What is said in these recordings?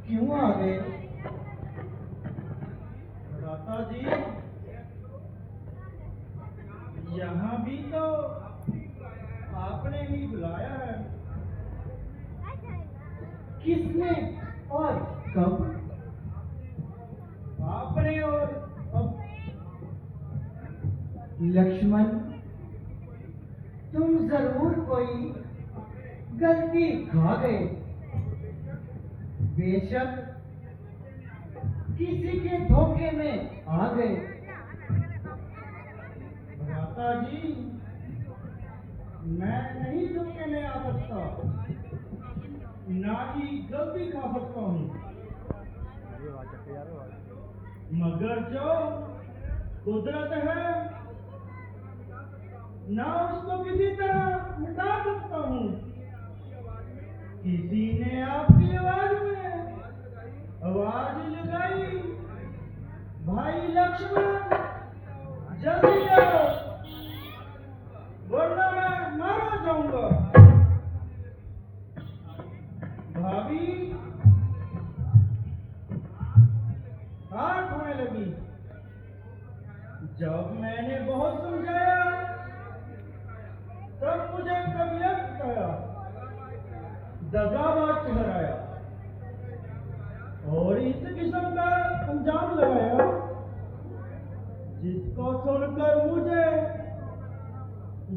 क्यों आ गए? भ्राता जी, यहाँ भी तो आपने ही बुलाया है। किसने और कब? आपने और अब। लक्ष्मण, तुम जरूर कोई गलती खा गए। बेशक किसी के धोखे में आ गए। भ्राता जी, मैं नहीं धोखे में आ सकता, ना ही गलती खा सकता हूँ। मगर जो कुदरत है, ना उसको किसी तरह मिटा सकता हूँ। किसी ने आपकी आवाज में आवाज लगाई, भाई लक्ष्मण जल्दी आओ, वरना मैं मारा जाऊंगा। भाभी आंख होने लगी। जब मैंने बहुत समझाया तब मुझे कबियत बताया, दगाबाज ठहराया और इस किस्म का अंजाम लगाया जिसको सुनकर मुझे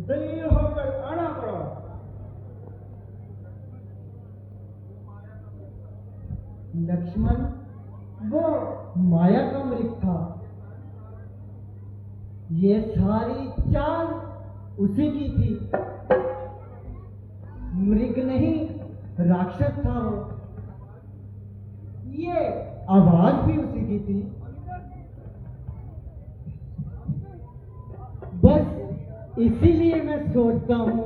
दलील होकर आना पड़ा। लक्ष्मण, वो माया का मृग था। ये सारी चाल उसी की थी। मृग नहीं, राक्षस था वो। ये आवाज भी उसी की थी। बस इसीलिए मैं सोचता हूं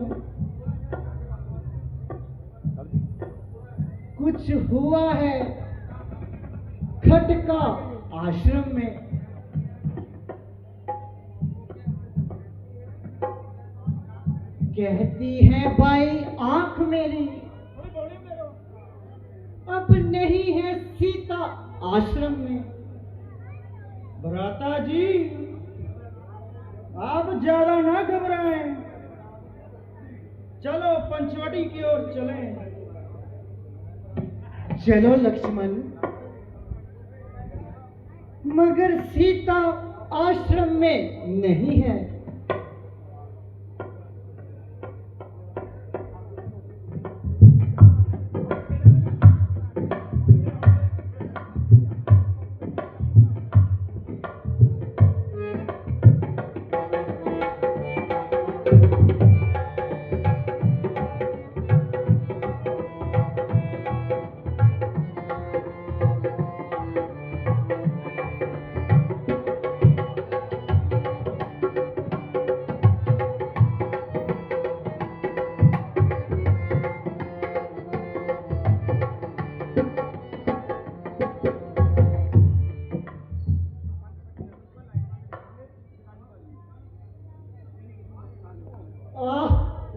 कुछ हुआ है खटका आश्रम में। कहती है बाई आंख मेरी, अब नहीं है सीता आश्रम में। भ्राता जी, आप ज्यादा ना घबराएं, चलो पंचवटी की ओर चलें। चलो लक्ष्मण, मगर सीता आश्रम में नहीं है।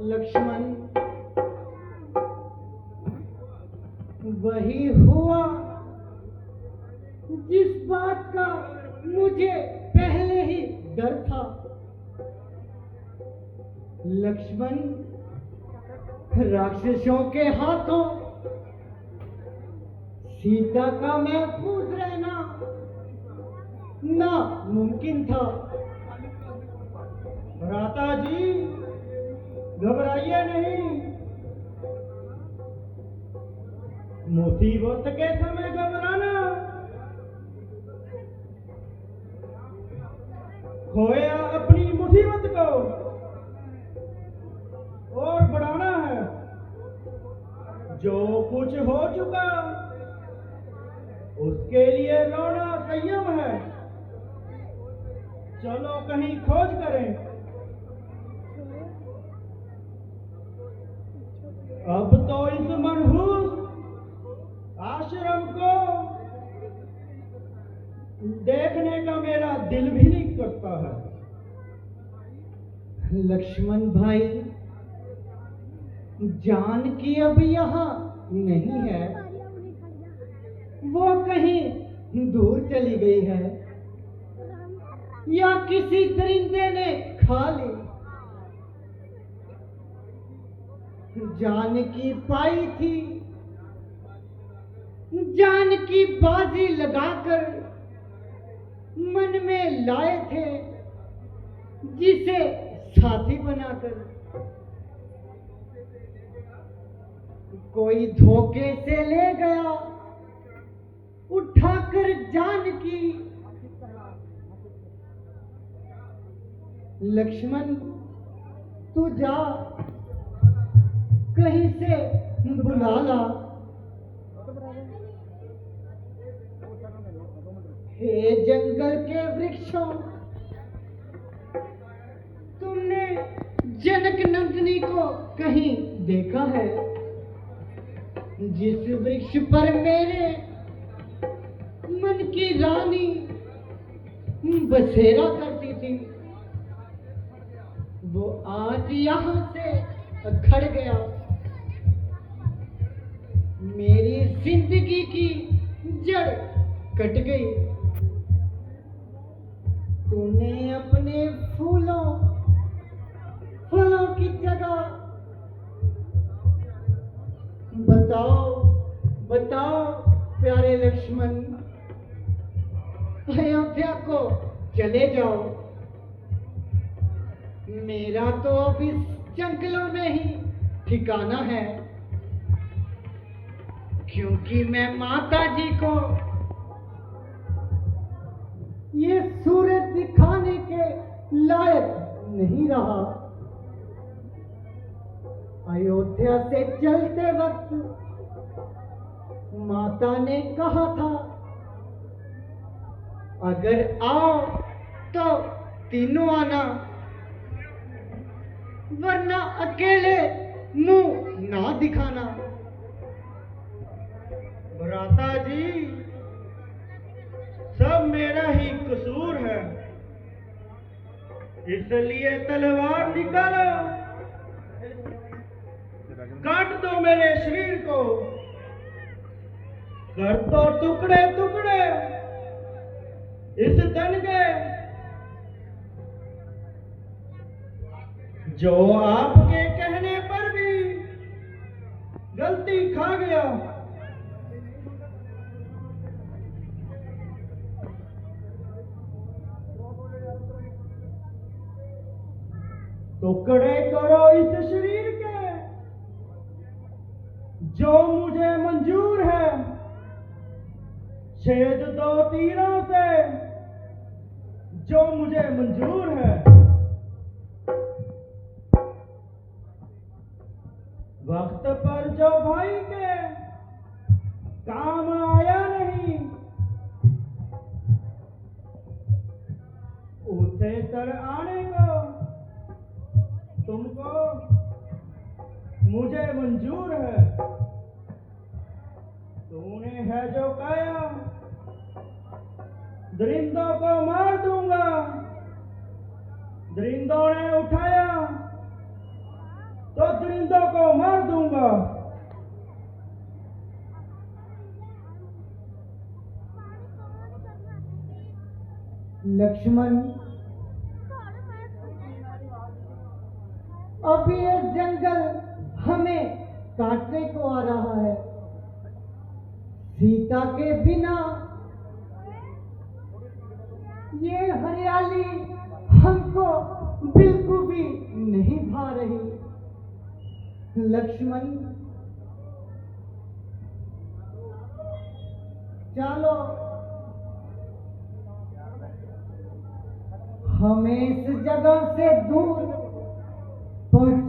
लक्ष्मण, वही हुआ जिस बात का मुझे पहले ही डर था। लक्ष्मण, राक्षसों के हाथों सीता का महफूज रहना नामुमकिन था। भ्राता जी, घबराइए नहीं। मुसीबत के समय घबराना खोया अपनी मुसीबत को और बढ़ाना है। जो कुछ हो चुका उसके लिए रोना संयम है। चलो कहीं खोज करें। अब तो इस मनहूस आश्रम को देखने का मेरा दिल भी नहीं करता है। लक्ष्मण भाई, जानकी अब यहाँ नहीं है। दूर चली गई है या किसी दरिंदे ने खा ली। जान की पाई थी, जान की बाजी लगाकर मन में लाए थे जिसे साथी बनाकर। कोई धोखे से ले गया उठाकर जान की। लक्ष्मण तू जा, कहीं से बुला ला। हे जंगल के वृक्षों, तुमने जनक नंदिनी को कहीं देखा है? जिस वृक्ष पर मेरे मन की रानी बसेरा करती थी, वो आज यहां से खड़ गया। मेरी जिंदगी की जड़ कट गई। तूने अपने फूलों फलों की जगह बताओ बताओ प्यारे लक्ष्मण, अयोध्या को चले जाओ। मेरा तो अब इस जंगलों में ही ठिकाना है, क्योंकि मैं माता जी को ये सूरत दिखाने के लायक नहीं रहा। अयोध्या से चलते वक्त माता ने कहा था, अगर आओ तो तीनों आना, वरना अकेले मुंह ना दिखाना। भ्राता जी, सब मेरा ही कसूर है, इसलिए तलवार निकालो, काट दो मेरे शरीर को, कर दो टुकड़े टुकड़े इस धन के, जो आपके कहने पर भी गलती खा गया। टुकड़े करो इस शरीर के, जो मुझे मंजूर है, छेद दो तीरों से, जो मुझे मंजूर है। वक्त पर जो भाई के काम आया नहीं, उसे तर आने को तुमको मुझे मंजूर है। तूने है जो काया, दरिंदों को मार दूंगा। दरिंदों ने उठाया तो दरिंदों को मार दूंगा। लक्ष्मण, अभी ये जंगल हमें काटने को आ रहा है। सीता के बिना ये हरियाली हमको बिल्कुल भी नहीं भा रही। लक्ष्मण, चलो हमें इस जगह से दूर पहुंच